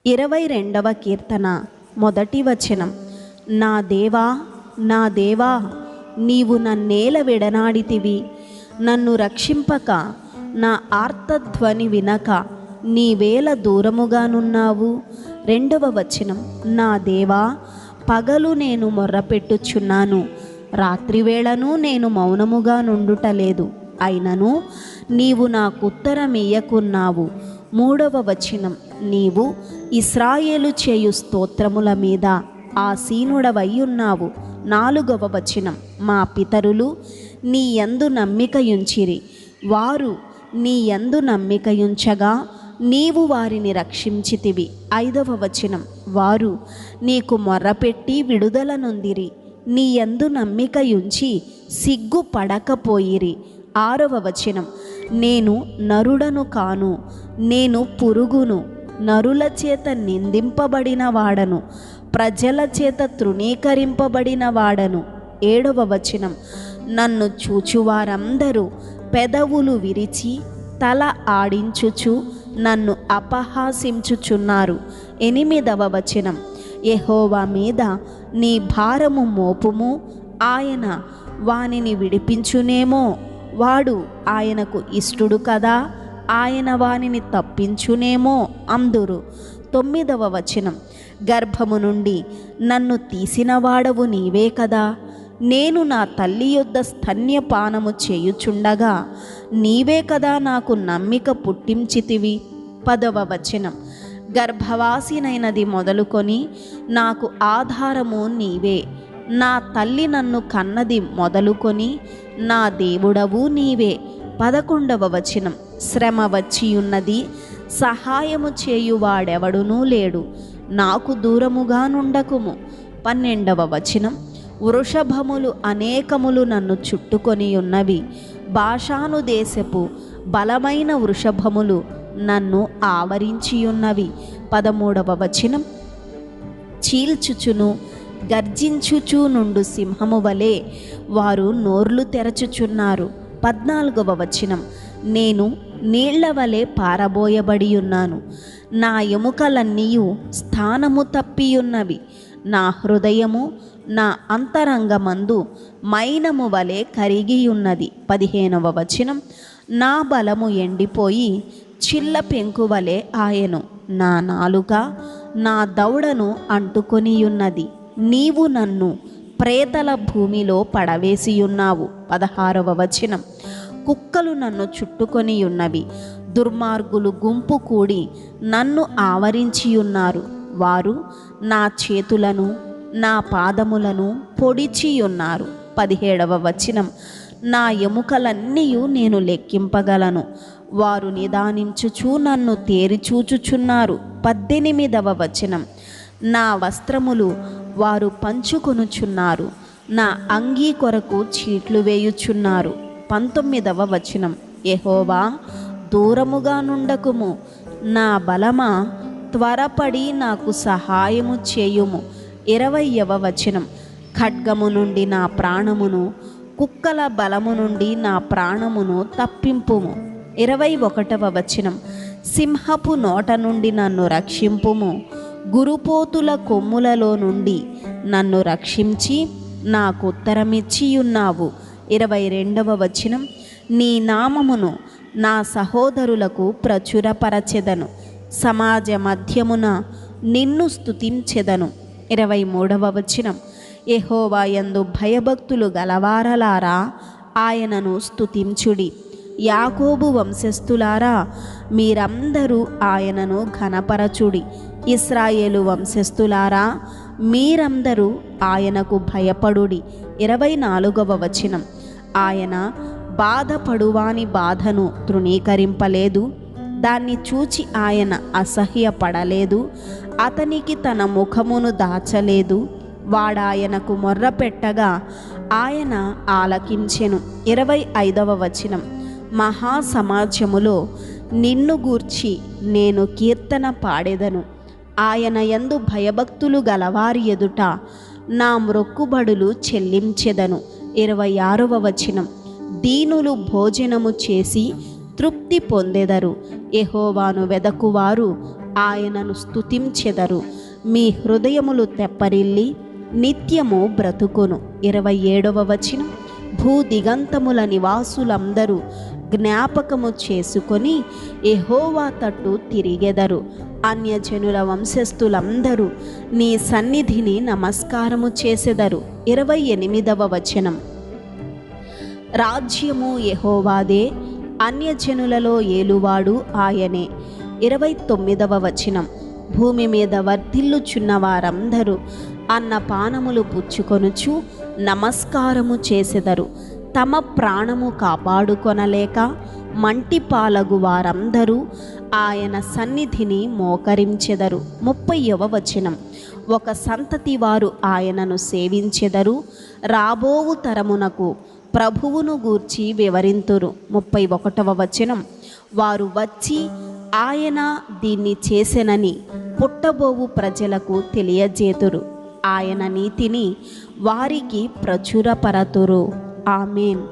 22వ కీర్తన మొదటి వచనం. నా దేవా, నా దేవా, నీవు నన్నేల విడనాడితివి. నన్ను రక్షింపక, నా ఆర్తధ్వని వినక నీవేల దూరముగానున్నావు. 2వ వచనం. నా దేవా, పగలు నేను మొర్రపెట్టుచున్నాను, రాత్రివేళను నేను మౌనముగా నుండుటలేదు, అయినను నీవు నాకుత్తరమియ్యకున్నావు. 3వ వచనం. నీవు ఇశ్రాయేలు చేయు స్తోత్రముల మీద ఆసీనుడవయ్యున్నావు. 4వ వచనం. మా పితరులు నీ యందు నమ్మికయుంచిరి, వారు నీ యందు నమ్మికయుంచగా నీవు వారిని రక్షించితివి. 5వ వచనం. వారు నీకు మొర్రపెట్టి విడుదల నొందిరి, నీ యందు నమ్మికయుంచి సిగ్గుపడకపోయిరి. 6వ వచనం. నేను నరుడను కాను, నేను పురుగును, నరుల చేత నిందింపబడిన వాడను, ప్రజల చేత తృణీకరింపబడిన వాడను. 7వ వచనం. నన్ను చూచువారందరూ పెదవులు విరిచి తల ఆడించుచు నన్ను అపహాసించుచున్నారు. 8వ వచనం. యెహోవా మీద నీ భారము మోపుము, ఆయన వానిని విడిపించునేమో. వాడు ఆయనకు ఇష్టుడు కదా, ఆయన వానిని తప్పించునేమో అందురు. 9వ వచనం. గర్భము నుండి నన్ను తీసినవాడవు నీవే కదా, నేను నా తల్లి యొద్ద స్తన్యపానము చేయుచుండగా నీవే కదా నాకు నమ్మిక పుట్టించితివి. 10వ వచనం. గర్భవాసినైనది మొదలుకొని నాకు ఆధారము నీవే, నా తల్లి నన్ను కన్నది మొదలుకొని నా దేవుడవు నీవే. 11వ వచనం. శ్రమ వచ్చియున్నది, సహాయము చేయువాడెవడునూ లేడు, నాకు దూరముగా నుండకుము. 12వ వచనం. వృషభములు అనేకములు నన్ను చుట్టుకొని ఉన్నవి, బాషాను దేశపు బలమైన వృషభములు నన్ను ఆవరించియున్నవి. 13వ వచనం. చీల్చుచును గర్జించుచు నుండు సింహము వలె వారు నోర్లు తెరచుచున్నారు. 14వ వచనం. నేను నీళ్ల వలె పారబోయబడి ఉన్నాను, నా ఎముకలన్నీయు స్థానము తప్పియున్నవి, నా హృదయము నా అంతరంగమందు మైనము వలె కరిగియున్నది. 15వ వచనం. నా బలము ఎండిపోయి చిల్ల పెంకు వలె ఆయను, నా నాలుక నా దవడను అంటుకొనియున్నది. నీవు నన్ను ప్రేతల భూమిలో పడవేసియున్నావు. 16వ వచనం. కుక్కలు నన్ను చుట్టుకొని ఉన్నవి, దుర్మార్గులు గుంపు కూడి నన్ను ఆవరించియున్నారు. వారు నా చేతులను నా పాదములను పొడిచియున్నారు. 17వ వచనం. నా ఎముకలన్నీయు నేను లెక్కింపగలను, వారు నిదానించుచు నన్ను తేరిచూచుచున్నారు. 18వ వచనం. నా వస్త్రములు వారు పంచుకొనుచున్నారు, నా అంగీ కొరకు చీట్లు వేయుచున్నారు. 19వ వచనం. యెహోవా, దూరముగా నుండకుము, నా బలమా, త్వరపడి నాకు సహాయము చేయుము. 20వ వచనం. ఖడ్గము నుండి నా ప్రాణమును, కుక్కల బలము నుండి నా ప్రాణమును తప్పింపుము. 21వ వచనం. సింహపు నోట నుండి నన్ను రక్షింపుము, గురుపోతుల కొమ్ములలో నుండి నన్ను రక్షించి నాకు ఉత్తరమిచ్చియున్నావు. 22వ వచనం. నీ నామమును నా సహోదరులకు ప్రచురపరచెదను, సమాజ మధ్యమున నిన్ను స్తుతించెదను. 23వ వచనం. యెహోవా యందు భయభక్తులు గలవారలారా ఆయనను స్తుతించుడి, యాకోబు వంశస్థులారా మీరందరూ ఆయనను ఘనపరచుడి, ఇశ్రాయేలు వంశస్థులారా మీరందరూ ఆయనకు భయపడుడి. 24వ వచనం. ఆయన బాధపడువాని బాధను తృణీకరింపలేదు, దాన్ని చూచి ఆయన అసహ్యపడలేదు, అతనికి తన ముఖమును దాచలేదు. వాడాయనకు మొర్రపెట్టగా ఆయన ఆలకించెను. 25వ వచనం. మహాసమాజములో నిన్ను గూర్చి నేను కీర్తన పాడెదను, ఆయన యందు భయభక్తులు గలవారి ఎదుట నా మ్రొక్కుబడులు చెల్లించెదను. 26వ వచనం. దీనులు భోజనము చేసి తృప్తి పొందెదరు, యెహోవాను వెదకువారు ఆయనను స్తుతించెదరు. మీ హృదయములు తెప్పరిల్లి నిత్యము బ్రతుకును. 27వ వచనం, భూదిగంతముల నివాసులందరూ జ్ఞాపకము చేసుకొని యెహోవా తట్టు తిరిగెదరు. అన్యజనుల వంశస్థులందరూ నీ సన్నిధిని నమస్కారము చేసెదరు. 28వ వచనం, రాజ్యము యెహోవాదే, అన్యజనులలో ఏలువాడు ఆయనే. 29వ వచనం, భూమి మీద వర్ధిల్లుచున్న వారందరూ అన్నపానములు పుచ్చుకొనుచు నమస్కారము చేసెదరు. తమ ప్రాణము కాపాడుకొనలేక మంటిపాలగు వారందరూ ఆయన సన్నిధిని మోకరించెదరు. 30వ వచనం, ఒక సంతతి వారు ఆయనను సేవించెదరు, రాబోవు తరమునకు ప్రభువును గూర్చి వివరింతురు. 31వ వచనం, వారు వచ్చి ఆయన దీన్ని చేసెనని పుట్టబోవు ప్రజలకు తెలియజేతురు. ఆయన నీతిని వారికి ప్రచురపరతురు. ఆమేన్.